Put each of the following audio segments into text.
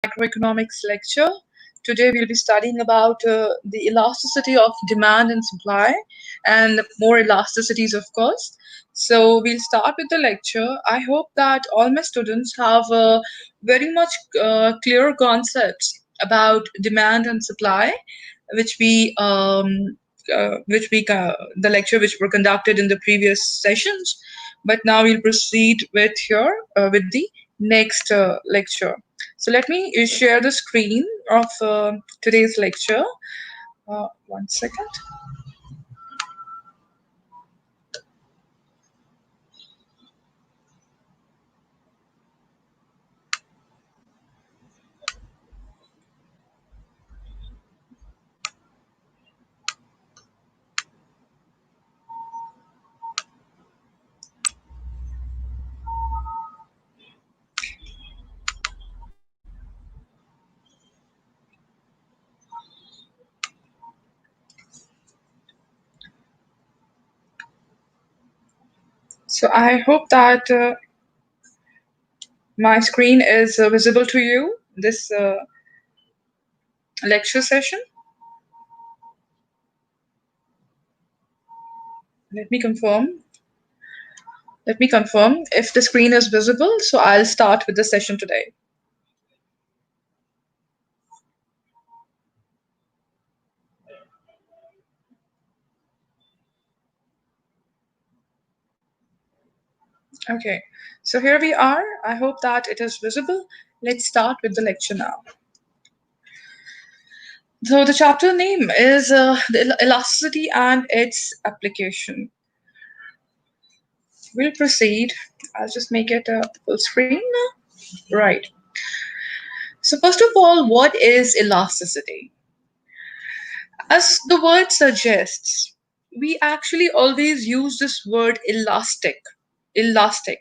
Microeconomics lecture. Today we'll be studying about the elasticity of demand and supply and more elasticities, of course. So we'll start with the lecture. I hope that all my students have very much clear concepts about demand and supply, which we the lecture which were conducted in the previous sessions. But now we'll proceed with the next lecture. So let me share the screen of today's lecture. One second. So I hope that my screen is visible to you, this lecture session. Let me confirm. Let me confirm if the screen is visible. So I'll start with the session today. Okay, so here we are. I hope that it is visible. Let's start with the lecture now. So the chapter name is the elasticity and its application. We'll proceed. I'll just make it a full screen. Right. So first of all, what is elasticity? As the word suggests, we actually always use this word elastic. Elastic.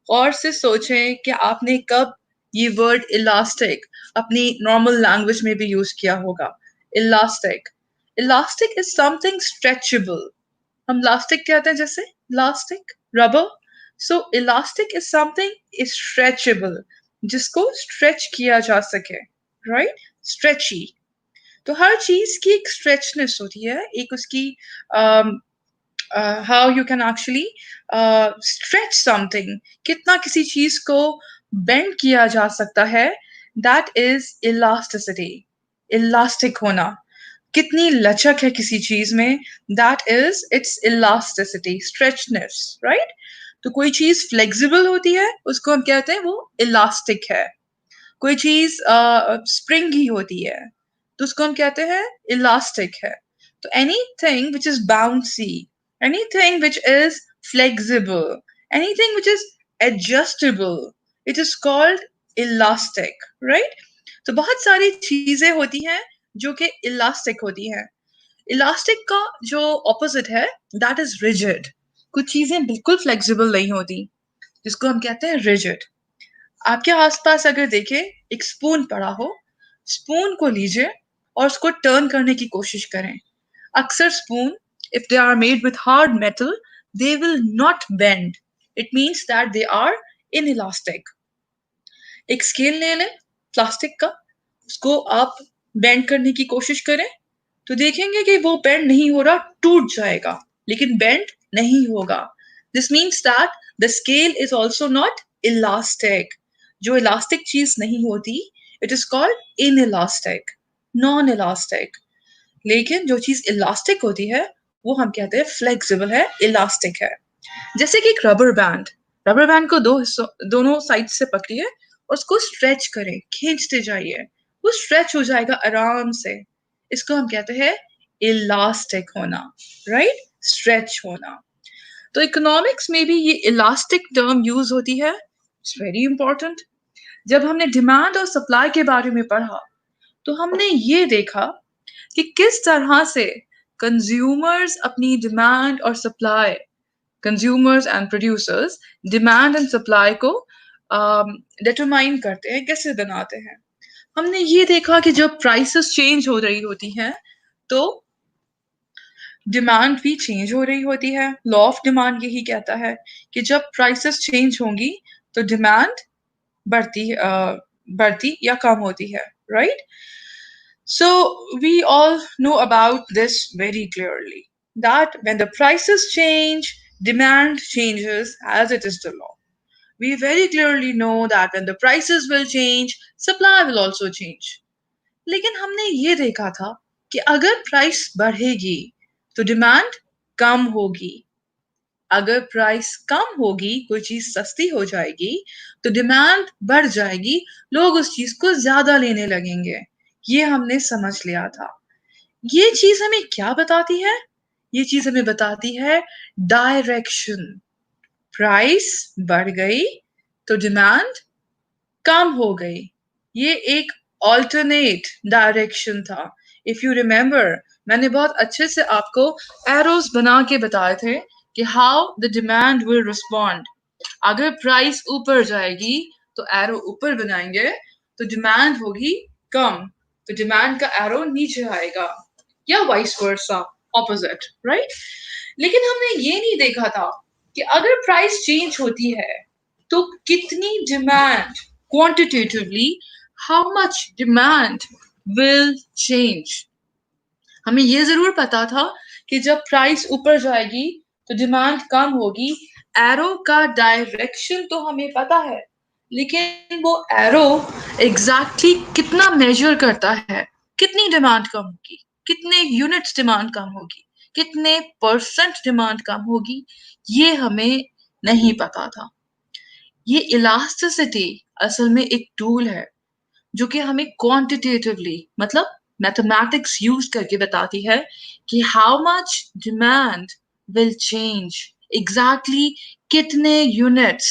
और से सोचें कि आपने कब ये word elastic अपनी normal language में भी यूज किया होगा. Elastic. Elastic is something stretchable. हम इलास्टिक कहते हैं जैसे elastic rubber. So elastic is something stretchable जिसको स्ट्रेच किया जा सके. राइट. स्ट्रेची. तो हर चीज की एक स्ट्रेचनेस होती है, एक उसकी how you can actually stretch something, कितना किसी चीज को बेंड किया जा सकता है, दैट इज इलास्टिसिटी. इलास्टिक होना, कितनी लचक है किसी चीज में, that is its elasticity, stretchness. Right. तो कोई चीज फ्लेक्सिबल होती है उसको हम कहते हैं वो इलास्टिक है. कोई चीज स्प्रिंगी होती है तो उसको हम कहते हैं इलास्टिक है. तो anything which is bouncy, anything which is flexible, anything which is adjustable, it is called elastic. Right. तो बहुत सारी चीजें होती हैं जो कि इलास्टिक होती हैं. इलास्टिक का जो ऑपोजिट है दैट इज रिजिड. कुछ चीजें बिल्कुल फ्लेक्सिबल नहीं होती जिसको हम कहते हैं रिजिड. आपके आसपास अगर देखें एक स्पून पड़ा हो, स्पून को लीजिए और उसको टर्न करने की कोशिश करें. अक्सर spoon, if they are made with hard metal, they will not bend. It means that they are inelastic. एक स्केल ले लें प्लास्टिक का, उसको आप बेंड करने की कोशिश करें तो देखेंगे कि वो बेंड नहीं हो रहा, टूट जाएगा, लेकिन बेंड नहीं होगा. This means that the scale is also not elastic. जो इलास्टिक चीज नहीं होती it is called inelastic, non elastic. लेकिन जो चीज इलास्टिक होती है वो हम कहते हैं फ्लेक्सिबल है, इलास्टिक है. जैसे कि एक रबर बैंड. रबर बैंड को दोनों साइड से पकड़िए और उसको स्ट्रेच करें, खींचते जाइए, वो स्ट्रेच हो जाएगा आराम से. इसको हम कहते हैं इलास्टिक होना. राइट. स्ट्रेच होना. तो इकोनॉमिक्स में भी ये इलास्टिक टर्म यूज होती है. It's very important. जब हमने डिमांड और सप्लाई के बारे में पढ़ा तो हमने ये देखा कि किस तरह से कंज्यूमर्स अपनी डिमांड और supply, consumers and producers demand and supply को डिटरमाइन करते हैं, कैसे बनाते हैं. हमने ये देखा कि जब प्राइसेस चेंज हो रही होती हैं तो डिमांड भी चेंज हो रही होती है. लॉ ऑफ डिमांड यही कहता है कि जब प्राइसेस चेंज होंगी तो डिमांड बढ़ती बढ़ती या कम होती है, right? So we all know about this very clearly that when the prices change, demand changes as it is the law. We very clearly know that when the prices will change, supply will also change. लेकिन हमने ये देखा था कि अगर price बढ़ेगी तो demand कम होगी, अगर प्राइस कम होगी, कोई चीज सस्ती हो जाएगी तो डिमांड बढ़ जाएगी, लोग उस चीज को ज्यादा लेने लगेंगे। ये हमने समझ लिया था। ये चीज हमें क्या बताती है? ये चीज हमें बताती है डायरेक्शन। प्राइस बढ़ गई तो डिमांड कम हो गई। ये एक ऑल्टरनेट डायरेक्शन था। इफ यू रिमेम्बर, मैंने बहुत अच्छे से आपको एरोस बना के बताए थे कि how the demand will respond. अगर प्राइस ऊपर जाएगी तो एरो ऊपर बनाएंगे, तो डिमांड होगी कम, तो डिमांड का एरो नीचे आएगा, या वाइस वर्सा, ऑपोजिट, राइट? लेकिन हमने ये नहीं देखा था कि अगर प्राइस चेंज होती है तो कितनी demand, quantitatively how much demand will change. हमें ये जरूर पता था कि जब प्राइस ऊपर जाएगी तो डिमांड कम होगी। एरो का डायरेक्शन तो हमें पता है, लेकिन वो एरो एग्जैक्टली कितना मेजर करता है, कितनी डिमांड कम होगी, कितने यूनिट्स डिमांड कम होगी, कितने परसेंट डिमांड कम होगी, ये हमें नहीं पता था। ये इलास्टिसिटी असल में एक टूल है जो कि हमें क्वांटिटेटिवली, मतलब मैथमेटिक्स यूज करके बताती है कि how much demand will change, exactly कितने यूनिट्स,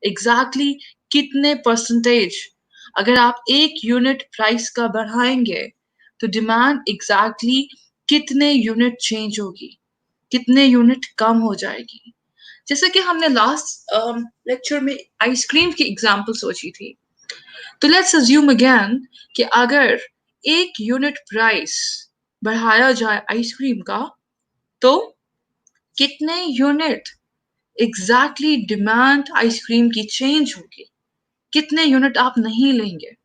एग्जैक्टली कितने परसेंटेज। अगर आप एक यूनिट प्राइस का बढ़ाएंगे तो डिमांड एग्जैक्टली कितने यूनिट चेंज होगी, कितने यूनिट कम हो जाएगी। जैसे कि हमने लास्ट लेक्चर में आइसक्रीम की एग्जांपल सोची थी, तो लेट्स अज्यूम अगेन कि अगर एक यूनिट प्राइस बढ़ाया जाए आइसक्रीम का, तो कितने यूनिट एग्जैक्टली डिमांड आइसक्रीम की चेंज होगी, कितने यूनिट आप नहीं लेंगे।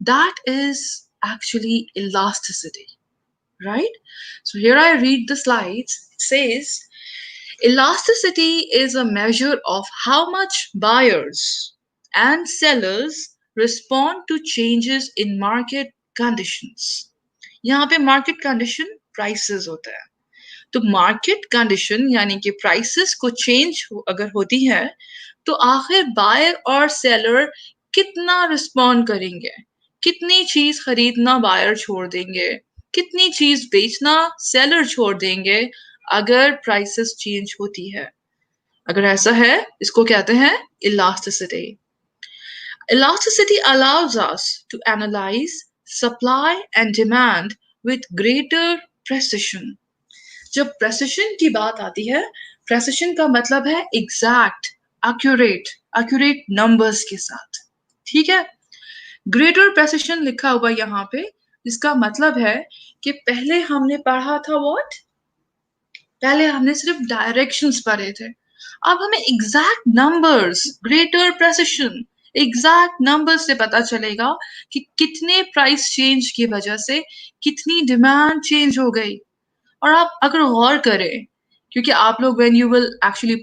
That is actually elasticity, right? So here I read the slides. It says elasticity is a measure of how much buyers and sellers respond to changes in market conditions. यहाँ पे market condition prices होता है। तो market condition यानी कि prices को change अगर होती है तो आखिर बायर और सेलर कितना रिस्पॉन्ड करेंगे, कितनी चीज खरीदना बायर छोड़ देंगे, कितनी चीज बेचना सेलर छोड़ देंगे अगर प्राइसेस चेंज होती है। अगर ऐसा है, इसको कहते हैं elasticity. Elasticity allows us to analyze supply and demand with greater precision. जब प्रेसिशन की बात आती है, प्रेसिशन का मतलब है एग्जैक्ट, एक्यूरेट, एक्यूरेट नंबर्स के साथ, ठीक है? ग्रेटर प्रेसिशन लिखा हुआ यहाँ पे, जिसका मतलब है कि पहले हमने पढ़ा था व्हाट, पहले हमने सिर्फ डायरेक्शंस पढ़े थे, अब हमें exact numbers, greater precision, exact numbers से पता चलेगा कि कितने प्राइस चेंज की वजह से कितनी डिमांड चेंज हो गई। और आप अगर गौर करें, क्योंकि आप लोग when you will actually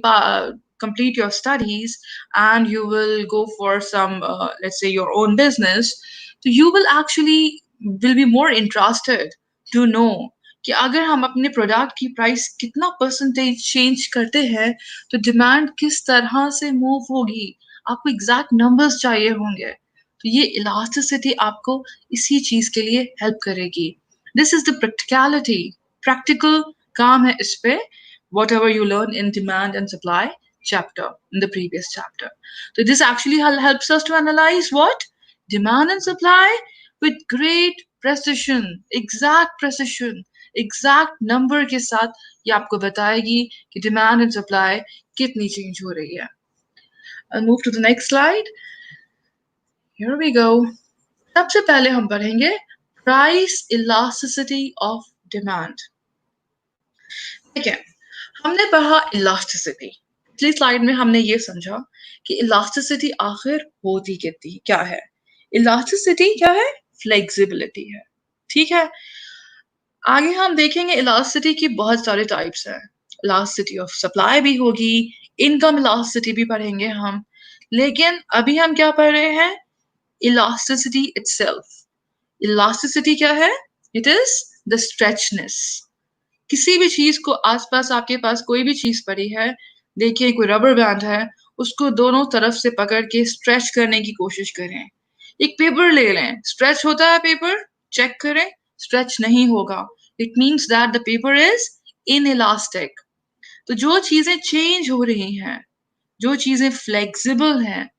complete your studies and you will go for some let's say your own business, so you will actually will be more interested to know कि अगर हम अपने प्रोडक्ट की प्राइस कितना परसेंटेज चेंज करते हैं तो demand किस तरह से मूव होगी। आपको एग्जैक्ट नंबर्स चाहिए होंगे, तो ये इलास्टिसिटी आपको इसी चीज के लिए हेल्प करेगी। This is the practicality, practical काम है इस पे, whatever you learn in demand and supply chapter in the previous chapter. So this actually helps us to analyze what? Demand and supply with great precision, exact number के साथ ये आपको बताएगी कि demand and supply कितनी change हो रही है। I'll move to the next slide. Here we go. सबसे पहले हम पढ़ेंगे price elasticity of demand. ठीक है, हमने पढ़ा इलास्टिसिटी। पिछली स्लाइड में हमने ये समझा कि इलास्टिसिटी आखिर होती कितनी क्या है। इलास्टिसिटी क्या है? फ्लेक्सिबिलिटी है। ठीक है, आगे हम देखेंगे इलास्टिसिटी की बहुत सारे टाइप्स हैं। इलास्टिसिटी ऑफ सप्लाई भी होगी, इनकम इलास्टिसिटी भी पढ़ेंगे हम, लेकिन अभी हम क्या पढ़ रहे हैं? Elasticity itself. इलास्टिसिटी क्या है? It is the stretchness. किसी भी चीज को आसपास आपके पास कोई भी चीज पड़ी है, देखिए कोई रबर बैंड है, उसको दोनों तरफ से पकड़ के स्ट्रेच करने की कोशिश करें। एक पेपर ले लें, स्ट्रेच होता है पेपर, चेक करें, स्ट्रेच नहीं होगा। It means that the paper is inelastic. तो जो चीजें चेंज हो रही हैं, जो चीजें फ्लेक्सिबल हैं,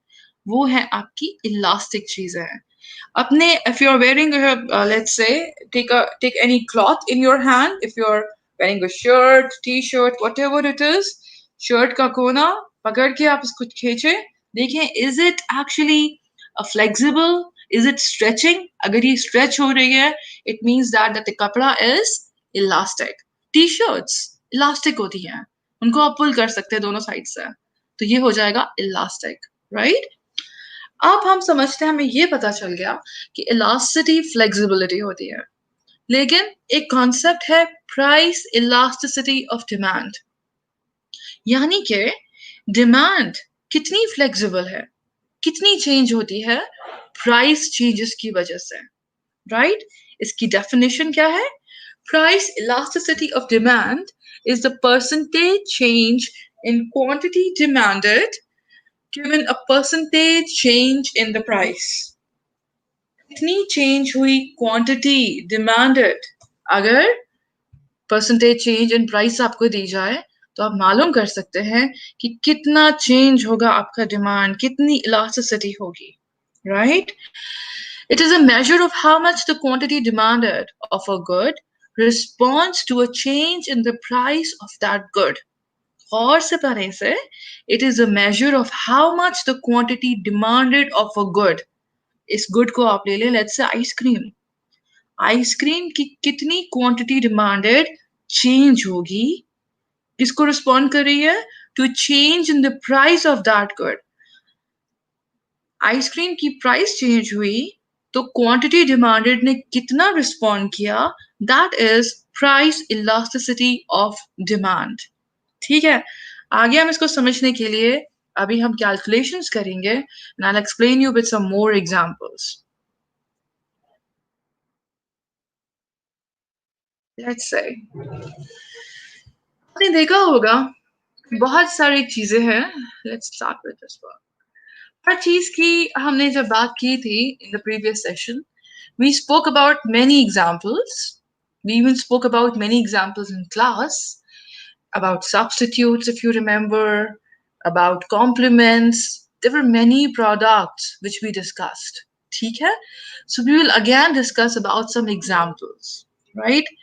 वो है आपकी इलास्टिक चीजें। अपने if you're wearing let's say take any cloth in your hand, if you're wearing a shirt, t-shirt, whatever it is, shirt का कोना पकड़ के आप इसको खींचे, देखें is it actually flexible, is it stretching? अगर ये stretch हो रही है, it means that the कपड़ा is elastic. t-shirts elastic होती हैं, उनको आप पुल कर सकते हैं दोनों साइड से, तो ये हो जाएगा elastic, right? अब हम समझते हैं, हमें ये पता चल गया कि इलास्टिसिटी फ्लेक्सिबिलिटी होती है, लेकिन एक कॉन्सेप्ट है प्राइस इलास्टिसिटी ऑफ डिमांड। यानी कि डिमांड कितनी फ्लेक्सिबल है, कितनी चेंज होती है प्राइस चेंजेस की वजह से, राइट? इसकी डेफिनेशन क्या है? Price elasticity of demand is the percentage change in quantity demanded given a percentage change in the price. कितनी चेंज हुई क्वांटिटी डिमांडेड, अगर परसेंटेज चेंज इन प्राइस आपको दी जाए, तो आप मालूम कर सकते हैं कि कितना चेंज होगा आपका डिमांड, कितनी इलास्टिसिटी होगी, right? It is a measure of how much the quantity demanded of a good responds to a change in the price of that good. और से पढ़ने से, it is a measure of how much the quantity demanded of a good. इस good को आप ले लें, let's say ice cream. Ice cream की कितनी क्वांटिटी डिमांडेड चेंज होगी, किसको रिस्पॉन्ड कर रही है? To change in the price of that good. Ice cream की प्राइस चेंज हुई, तो क्वांटिटी डिमांडेड ने कितना रिस्पॉन्ड किया, that is price elasticity of demand. ठीक है, आगे हम इसको समझने के लिए अभी हम कैलकुलेशंस करेंगे, and I will explain you with some more examples. Let's say आपने देखा होगा बहुत सारी चीजें हैं, let's start with this one. हर चीज की हमने जब बात की थी in the previous session, we spoke about many examples, we even spoke about many examples in class, about substitutes if you remember, about complements, there were many products which we discussed. ठीक है, so we will again discuss about some examples, right?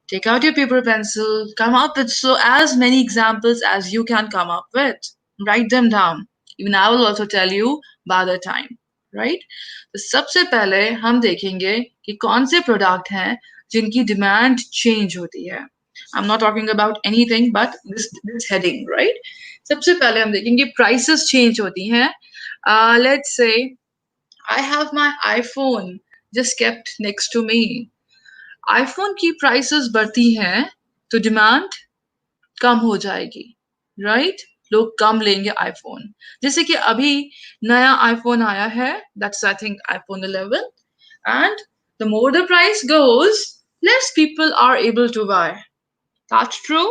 Take out your paper pencil, come up with so as many examples as you can come up with. Write them down. Even I will also tell you by the time, right? तो सबसे पहले हम देखेंगे कि कौन से product हैं जिनकी डिमांड चेंज होती है. I'm not talking about anything but this heading, right? सबसे पहले हम देखेंगे prices change होती हैं. Let's say I have my iPhone just kept next to me. IPhone की प्राइसेस बढ़ती हैं, तो डिमांड कम हो जाएगी, राइट? लोग कम लेंगे आईफोन। जैसे कि अभी नया आईफोन आया है, that's I think iPhone 11, and the more the price goes, less people are able to buy. That's true.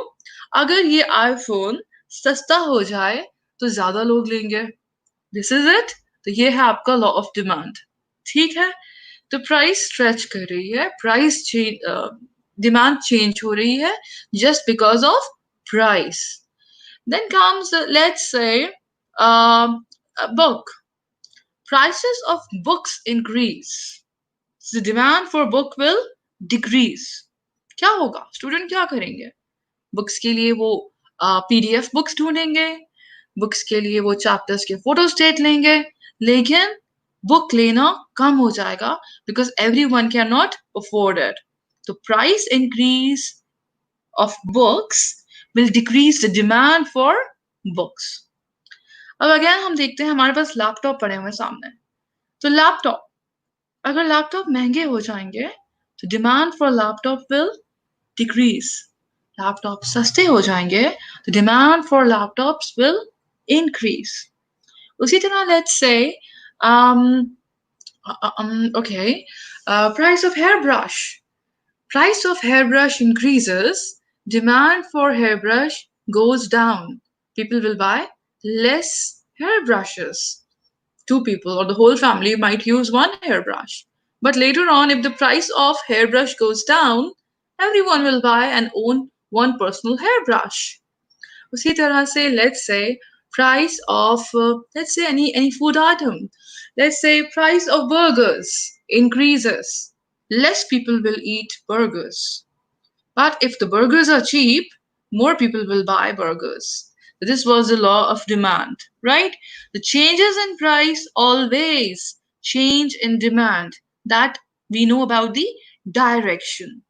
अगर ये आईफोन सस्ता हो जाए, तो ज्यादा लोग लेंगे। This is it. तो ये है आपका लॉ ऑफ डिमांड, ठीक है? तो प्राइस स्ट्रेच कर रही है, प्राइस डिमांड चेंज हो रही है just because of price. Then comes let's say a book. Prices of books increase, the demand for book will decrease. क्या होगा? स्टूडेंट क्या करेंगे? बुक्स के लिए वो पीडीएफ बुक्स ढूंढेंगे, बुक्स के लिए वो चैप्टर्स के फोटो स्टेट लेंगे, लेकिन बुक लेना कम हो जाएगा because everyone cannot afford it. तो price increase of books will decrease the demand for books. अब अगेन हम देखते हैं, हमारे पास लैपटॉप पड़े हुए सामने. तो लैपटॉप अगर लैपटॉप महंगे हो जाएंगे तो demand for laptop will decrease. Laptop सस्ते हो जाएंगे तो demand for laptops will increase. उसी तरह let's say um, okay, price of hairbrush. Price of hairbrush increases, demand for hairbrush goes down. People will buy less hairbrushes. Two people or the whole family might use one hairbrush. But later on, if the price of hairbrush goes down, everyone will buy and own one personal hairbrush. उसी तरह से let's say price of let's say any food item. Let's say price of burgers increases. Less people will eat burgers. But if the burgers are cheap, more people will buy burgers. This was the law of demand, right? The changes in price always change in demand. That we know about the direction.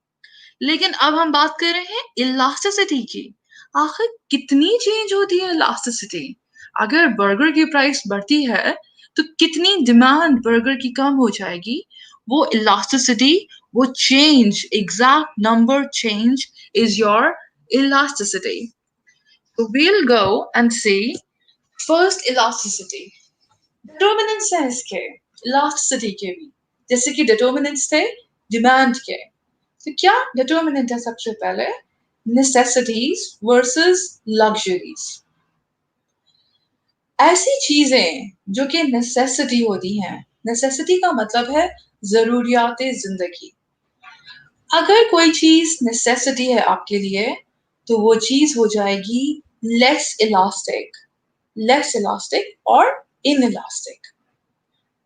लेकिन अब हम बात कर रहे हैं elasticity की. आखिर कितनी चेंज होती है इलास्टिसिटी? अगर बर्गर की प्राइस बढ़ती है तो कितनी डिमांड बर्गर की कम हो जाएगी? वो इलास्टिसिटी, वो change, exact number change is your elasticity. So we'll go and see first elasticity. Determinants हैं इसके, इलास्टिसिटी के भी, जैसे कि डिटर्मिनेंट्स थे डिमांड के. तो क्या डिटर्मिनेंट है सबसे पहले? Necessities versus luxuries. ऐसी चीजें जो कि नेसेसिटी होती हैं, नेसेसिटी का मतलब है जरूरियात जिंदगी. अगर कोई चीज नेसेसिटी है आपके लिए तो वो चीज हो जाएगी लेस इलास्टिक और इन इलास्टिक.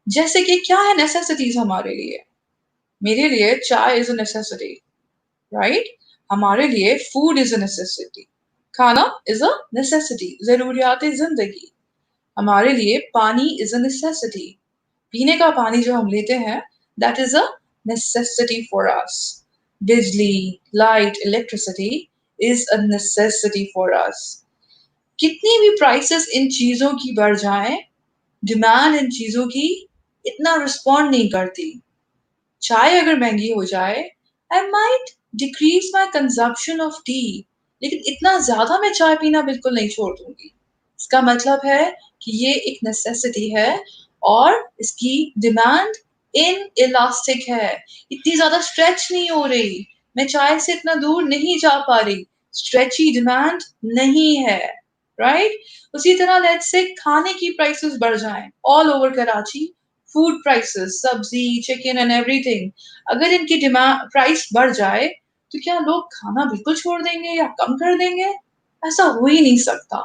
जैसे कि क्या है नेसेसिटीज हमारे लिए? मेरे लिए चाय इज अ नेसेसिटी, राइट? हमारे लिए फूड इज अ नेसेसिटी, खाना इज अ नेसेसिटी, जरूरियात जिंदगी. हमारे लिए पानी इज अ नेसेसिटी, पीने का पानी जो हम लेते हैं that is a necessity for us. बिजली, light, electricity is a necessity for us. कितनी भी प्राइसेस इन चीजों की बढ़ जाएं, डिमांड इन चीजों की इतना रिस्पॉन्ड नहीं करती. चाय अगर महंगी हो जाए, I might decrease my consumption of T, लेकिन इतना ज्यादा मैं चाय पीना बिल्कुल नहीं छोड़ दूंगी. इसका मतलब है कि ये एक नेसेसिटी है और इसकी डिमांड इन इलास्टिक है. इतनी ज्यादा स्ट्रेच नहीं हो रही, मैं चाय से इतना दूर नहीं जा पा रही, स्ट्रेची डिमांड नहीं है, राइट? उसी तरह लेट्स से खाने की प्राइसेस बढ़ जाएं all over Karachi, food prices, सब्जी, चिकन एंड एवरीथिंग, अगर इनकी डिमांड प्राइस बढ़ जाए तो क्या लोग खाना बिल्कुल छोड़ देंगे या कम कर देंगे? ऐसा हो ही नहीं सकता.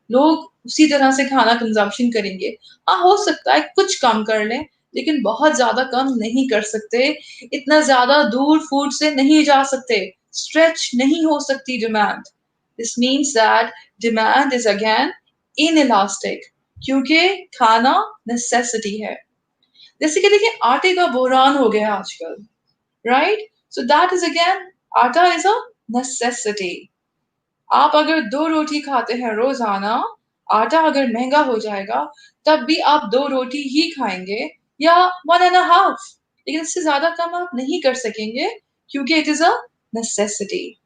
लोग उसी तरह से खाना कंजम्पशन करेंगे. हाँ, हो सकता है कुछ कम कर लें, लेकिन बहुत ज्यादा कम नहीं कर सकते. इतना ज्यादा दूर फूड से नहीं जा सकते, स्ट्रेच नहीं हो सकती demand. This means that demand is again inelastic, क्योंकि खाना नेसेसिटी है. जैसे कि देखिए आटे का बोरान हो गया आजकल, right? So that is again, आटा इज अ नेसेसिटी. आप अगर दो रोटी खाते हैं रोजाना, आटा अगर महंगा हो जाएगा तब भी आप दो रोटी ही खाएंगे या वन एंड हाफ, लेकिन इससे ज्यादा कम आप नहीं कर सकेंगे क्योंकि इट इज अ नेसेसिटी.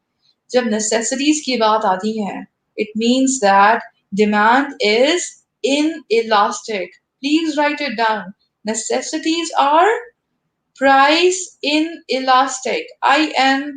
जब नेसेसिटीज की बात आती है, it means that demand is in elastic. Please right it down. Necessities are price inelastic. INELASTIC.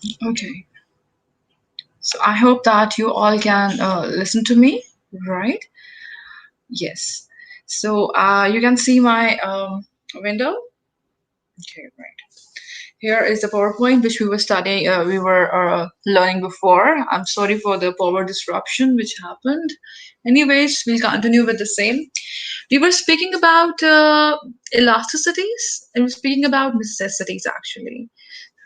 Okay, so I hope that you all can listen to me, right? Yes. So you can see my window. Okay, right. Here is the PowerPoint which we were studying, we were learning before. I'm sorry for the power disruption which happened. Anyways, we'll continue with the same. We were speaking about elasticities and we're speaking about necessities actually.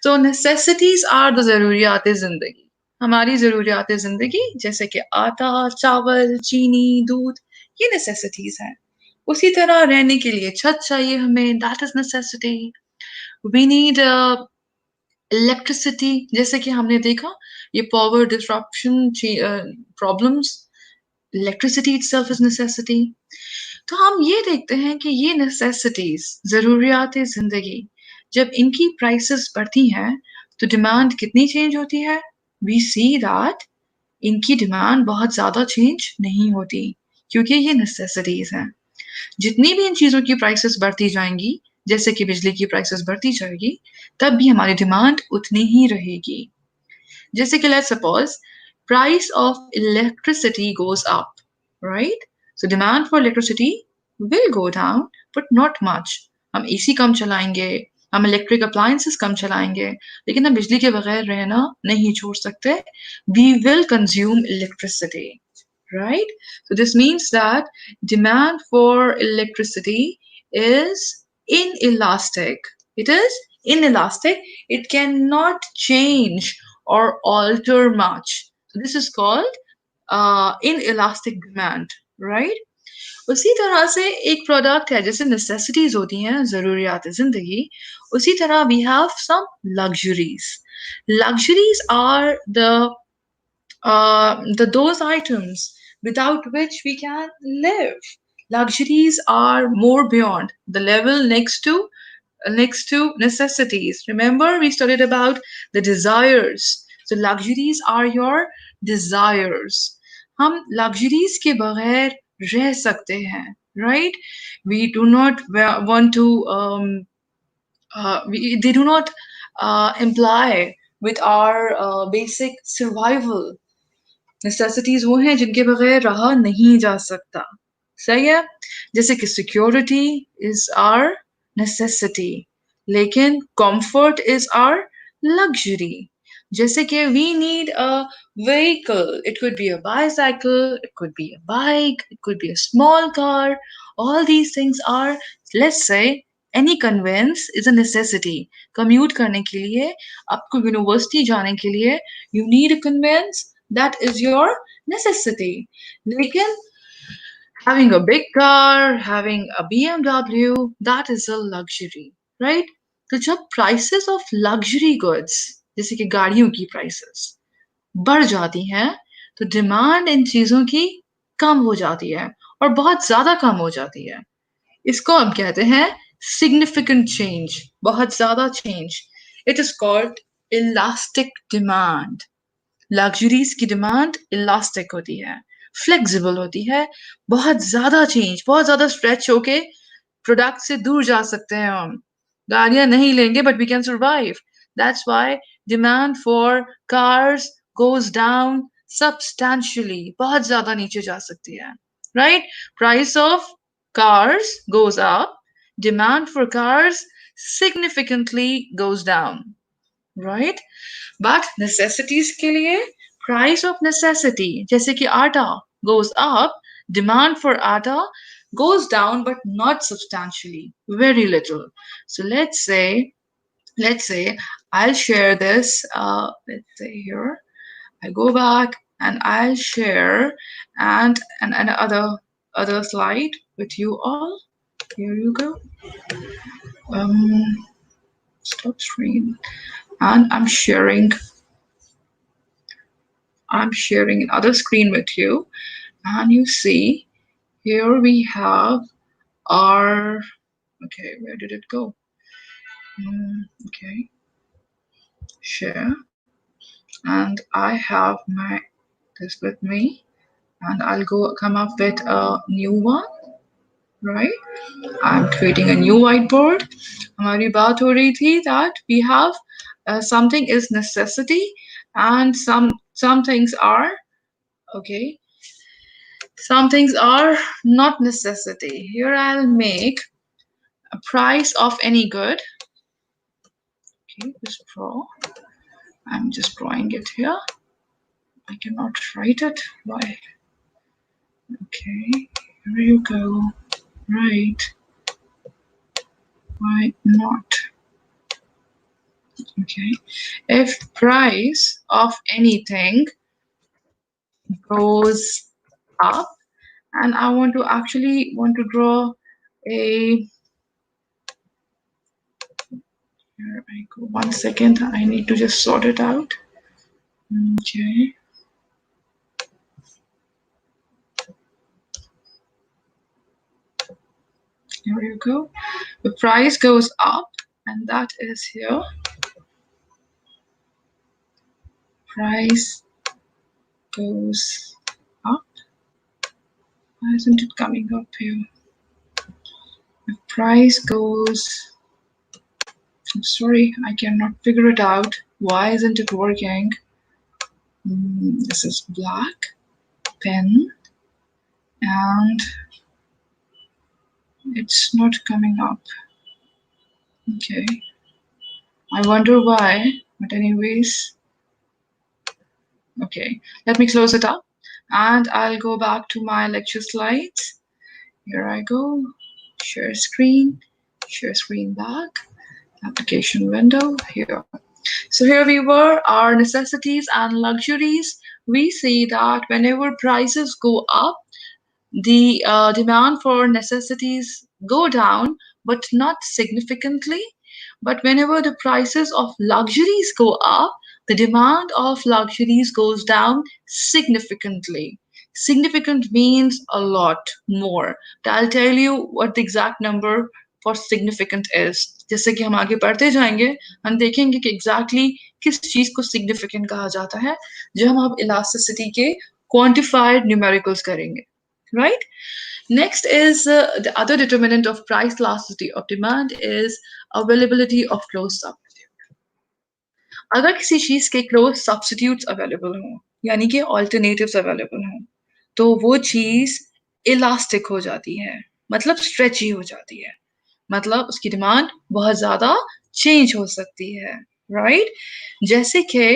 So necessities are the ज़रूरियात ज़िंदगी. हमारी ज़रूरियात ज़िंदगी जैसे कि आटा, चावल, चीनी, दूध, ये necessities हैं. उसी तरह रहने के लिए छत चाहिए हमें, that is necessity. We need electricity, जैसे कि हमने देखा ये power disruption problems, electricity itself is necessity. तो हम ये देखते हैं कि ये नेसेसिटीज, जरूरियात जिंदगी, जब इनकी प्राइसेस बढ़ती हैं तो डिमांड कितनी चेंज होती है. वी सी दैट इनकी डिमांड बहुत ज़्यादा चेंज नहीं होती क्योंकि ये नेसेसिटीज हैं. जितनी भी इन चीज़ों की प्राइसेस बढ़ती जाएंगी, जैसे कि बिजली की प्राइसेस बढ़ती जाएगी, तब भी हमारी डिमांड उतनी ही रहेगी. जैसे कि let's suppose price of electricity goes up, right? So demand for electricity will go down but not much. हम एसी कम चलाएंगे, हम इलेक्ट्रिक अप्लायंसेस कम चलाएंगे, लेकिन हम बिजली के बगैर रहना नहीं छोड़ सकते. We will consume electricity, right? So this means that demand for electricity is inelastic. It is inelastic. It cannot change or alter much. So this is called inelastic demand, right? उसी तरह से एक प्रोडक्ट है, जैसे necessities होती हैं, जरूरियात जिंदगी, उसी तरह we have some luxuries. Luxuries are those items without which we can live. Luxuries are more beyond the level next to necessities. Remember, we studied about the desires. So luxuries are your desires. हम luxuries के बगैर रह सकते हैं, right? We do not want to they do not imply with our basic survival. Necessities वो हैं जिनके बगैर रहा नहीं जा सकता. सही है. जैसे कि सिक्योरिटी इज आर नेसेसिटी, लेकिन कंफर्ट इज आर लग्जरी. जैसे कि we need a vehicle. It could be a bicycle, it could be a bike, it could be a small car. All these things are, let's say, any conveyance is a necessity. Commute करने के लिए, आपको university जाने के लिए, you need a conveyance, that is your necessity. लेकिन having a big car, having a BMW, that is a luxury, right? तो जब prices of luxury goods, जैसे कि गाड़ियों की prices बढ़ जाती हैं, तो डिमांड इन चीजों की कम हो जाती है और बहुत ज्यादा कम हो जाती है. इसको हम कहते हैं significant change, बहुत ज्यादा change. It is called elastic demand. Luxuries की डिमांड इलास्टिक होती है, फ्लेक्सिबल होती है, बहुत ज्यादा चेंज, बहुत ज्यादा स्ट्रेच होके प्रोडक्ट से दूर जा सकते हैं हम. गाड़ियां नहीं लेंगे but we can survive. That's why demand for cars goes down substantially, बहुत ज्यादा नीचे जा सकती है, right? Price of cars goes up, demand for cars significantly goes down, right? But necessities के लिए price of necessity, जैसे कि आटा goes up, demand for आटा goes down but not substantially, very little. So let's say I'll share this. Let's say here I go back and I'll share and other slide with you all. Here you go. Um, Stop screen, and I'm sharing another screen with you, and you see here we have our, okay, where did it go? Okay, share, and I have my this with me, and I'll come up with a new one, right? I'm creating a new whiteboard. हमारी बात हो रही थी that we have something is necessity, and some things are okay. Some things are not necessity. Here I'll make a price of any good. Okay, just draw. I'm just drawing it here. I cannot write it. Why? Okay, here you go. Right. Why not? Okay. If price of anything goes up, and I want to actually want to draw a, here I go. 1 second. I need to just sort it out. Okay. Here you go. The price goes up, and that is here. Price goes up. Why isn't it coming up here? The price goes. I'm sorry, I cannot figure it out. Why isn't it working? This is black pen, and it's not coming up. Okay, I wonder why. But anyways, okay, let me close it up, and I'll go back to my lecture slides. Here I go. Share screen back, application window here. So here we were, our necessities and luxuries. We see that whenever prices go up, the demand for necessities go down, but not significantly. But whenever the prices of luxuries go up, the demand of luxuries goes down significantly. Significant means a lot more. I'll tell you what the exact number for significant is. जैसे कि हम आगे बढ़ते जाएंगे, हम देखेंगे कि exactly किस चीज को सिग्निफिकेंट कहा जाता है, जो हम अब इलास्टिसिटी के क्वांटिफाइड न्यूमेरिकल्स करेंगे, right? Next is the other determinant of price elasticity of demand is availability of close substitute. अगर किसी चीज के close substitutes available हों, यानी कि alternatives available हों, तो वो चीज इलास्टिक हो जाती है, मतलब स्ट्रेची हो जाती है, मतलब उसकी डिमांड बहुत ज्यादा चेंज हो सकती है, राइट? जैसे कि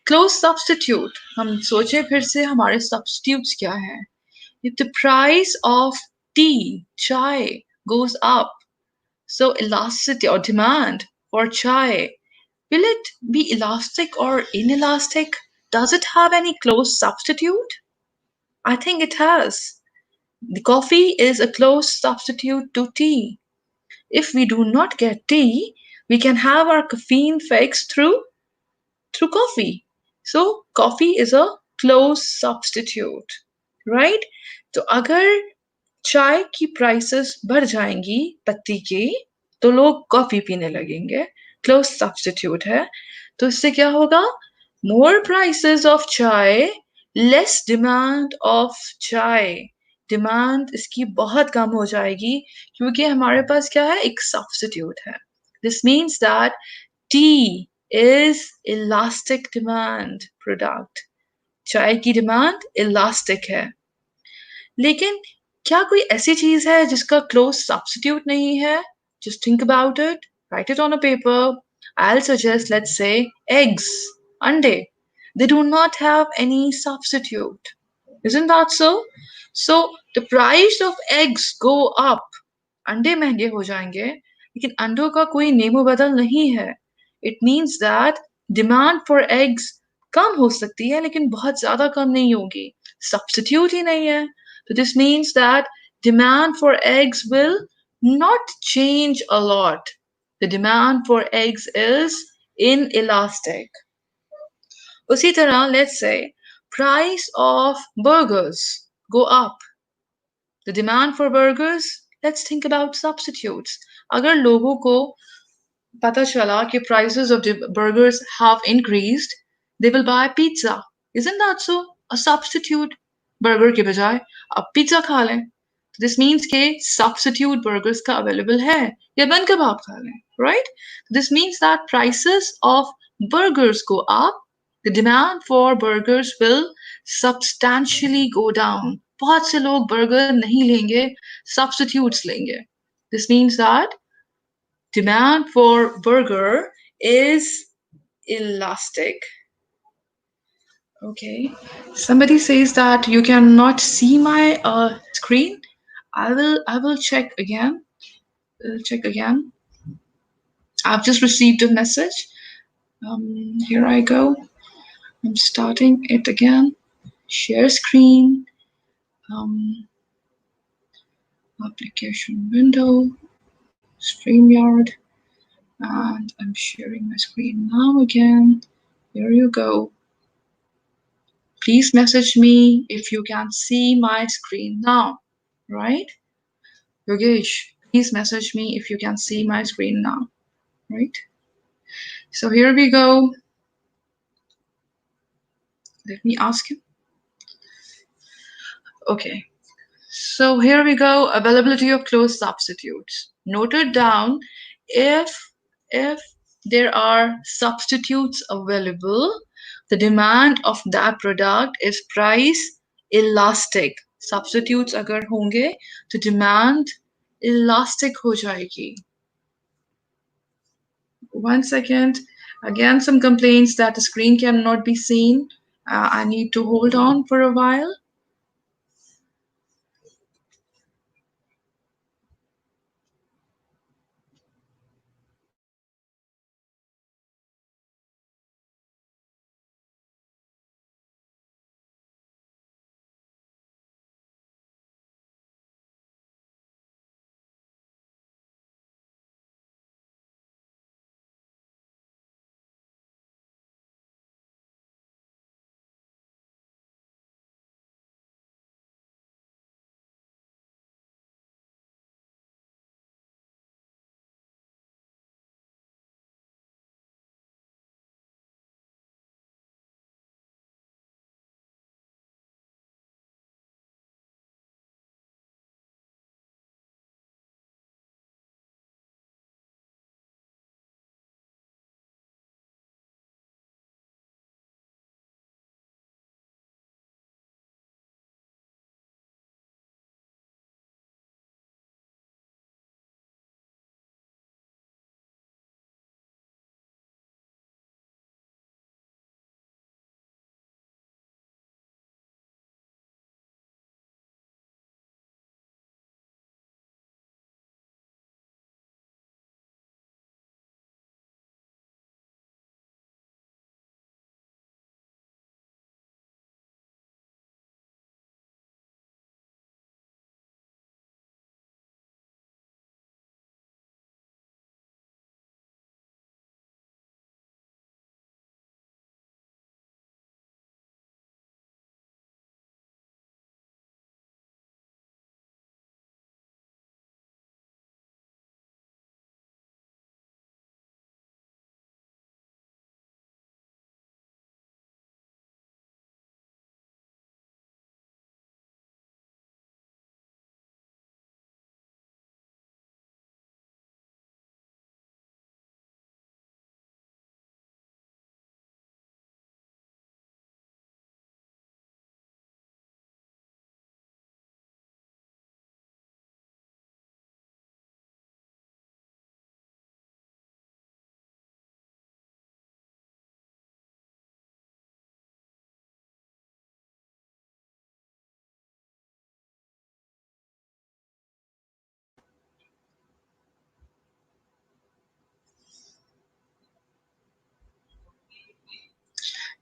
क्लोज सब्स्टिट्यूट, हम सोचें फिर से हमारे सब्स्टिट्यूट्स क्या हैं? If the price of tea, chai, goes up, so elasticity or demand for chai, will it be elastic or inelastic? Does it have any close substitute? I think it has. The coffee is a close substitute to tea. If we do not get tea, we can have our caffeine fix through coffee. So coffee is a close substitute, right? तो अगर चाय की prices बढ़ जाएंगी पत्ती की, तो लोग कॉफी पीने लगेंगे, क्लोज सब्स्टिट्यूट है। तो इससे क्या होगा? मोर प्राइसेस ऑफ चाय, लेस डिमांड ऑफ चाय। डिमांड इसकी बहुत कम हो जाएगी क्योंकि हमारे पास क्या है? एक सब्स्टिट्यूट है। This means that T is elastic demand product. चाय की डिमांड इलास्टिक है। लेकिन क्या कोई ऐसी चीज है जिसका क्लोज सब्स्टिट्यूट नहीं है? Just think about it, right it on a paper. I'll suggest, let's say, eggs, अंडे. They do not have any substitute. Isn't that so? So the price of eggs go up. अंडे महंगे हो जाएंगे, लेकिन अंडों का कोई नेमो बदल नहीं है. It means that demand for eggs कम हो सकती है, लेकिन बहुत ज्यादा कम नहीं होगी. Substitute ही नहीं है. So this means that demand for eggs will not change a lot. The demand for eggs is inelastic. उसी तरह, let's say, price of burgers go up. The demand for burgers, let's think about substitutes. अगर लोगों को पता चला कि prices of the burgers have increased, they will buy pizza. Isn't that so? A substitute. Burger के बजाय अब pizza खा लें. This means कि substitute burgers का available है, या बन कबाब खा लें, right? This means that prices of burgers go up, the demand for burgers will substantially go down. बहुत से लोग burger नहीं लेंगे, substitutes लेंगे. This means that demand for burger is elastic. Okay. Somebody says that you cannot see my screen. I will check again. I'll check again. I've just received a message. Here I go. I'm starting it again. Share screen. Um, Application window. StreamYard. And I'm sharing my screen now again. Here you go. Please message me if you can see my screen now. Right? Yogesh, please message me if you can see my screen now. Right? So here we go. Let me ask you. Okay. So here we go. Availability of close substitutes. Noted down if if there are substitutes available, the demand of that product is price elastic. Substitutes अगर होंगे तो demand elastic हो जाएगी. 1 second. Again, some complaints that the screen cannot be seen. I need to hold on for a while.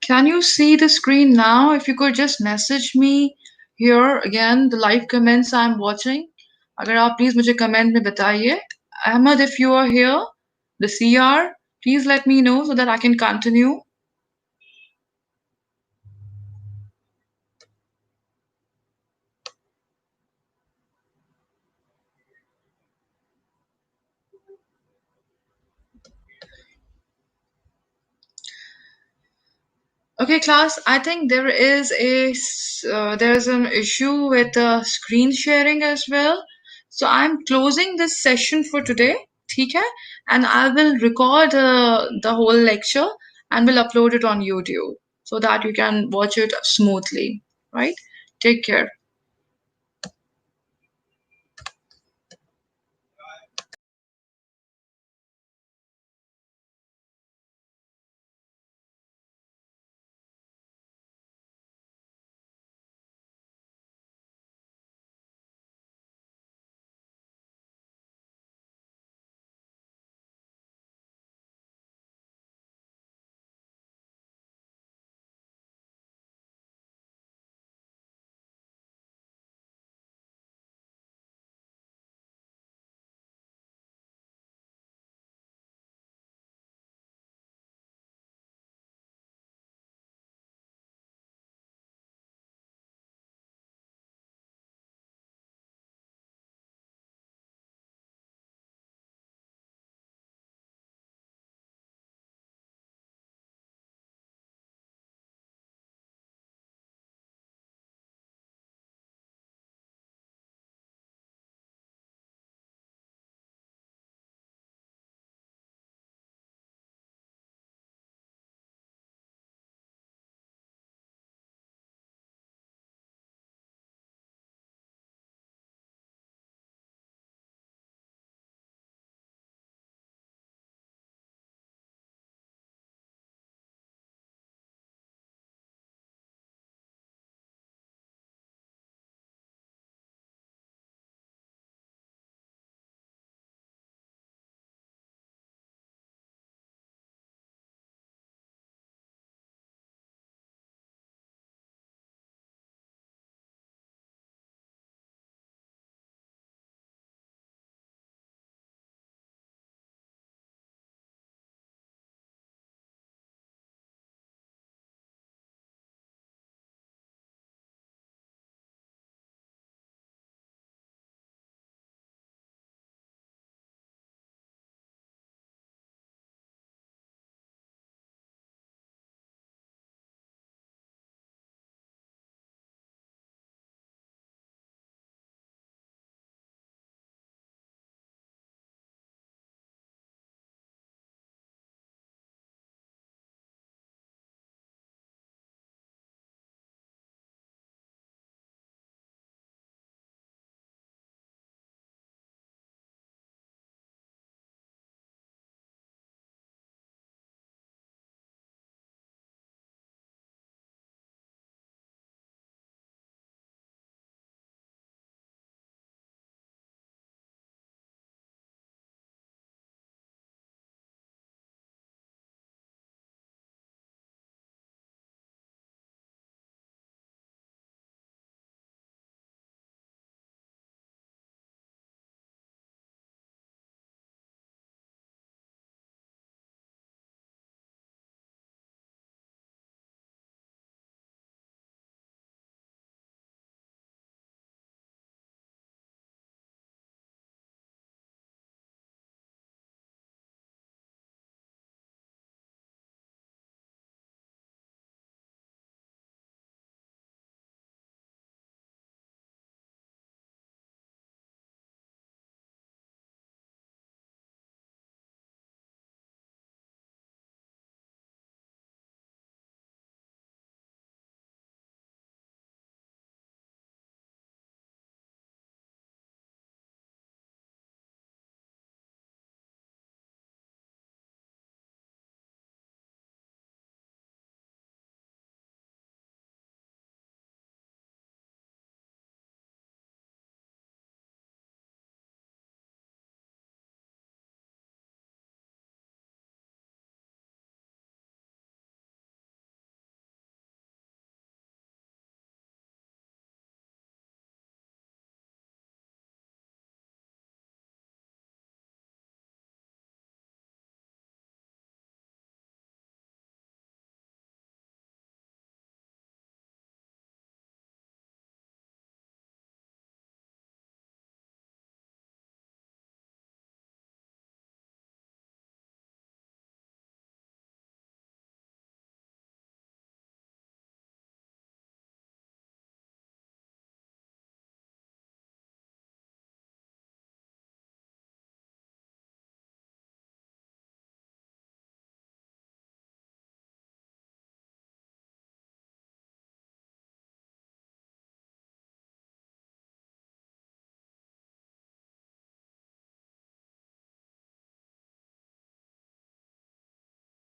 Can you see the screen now? If you could just message me here again, the live comments I'm watching. अगर आप please मुझे comment में बताइए. Ahmed, if you are here, the CR, please let me know so that I can continue. Okay, class. I think there's an issue with screen sharing as well. So I'm closing this session for today. ठीक है? And I will record the whole lecture and we'll upload it on YouTube so that you can watch it smoothly, right? Take care.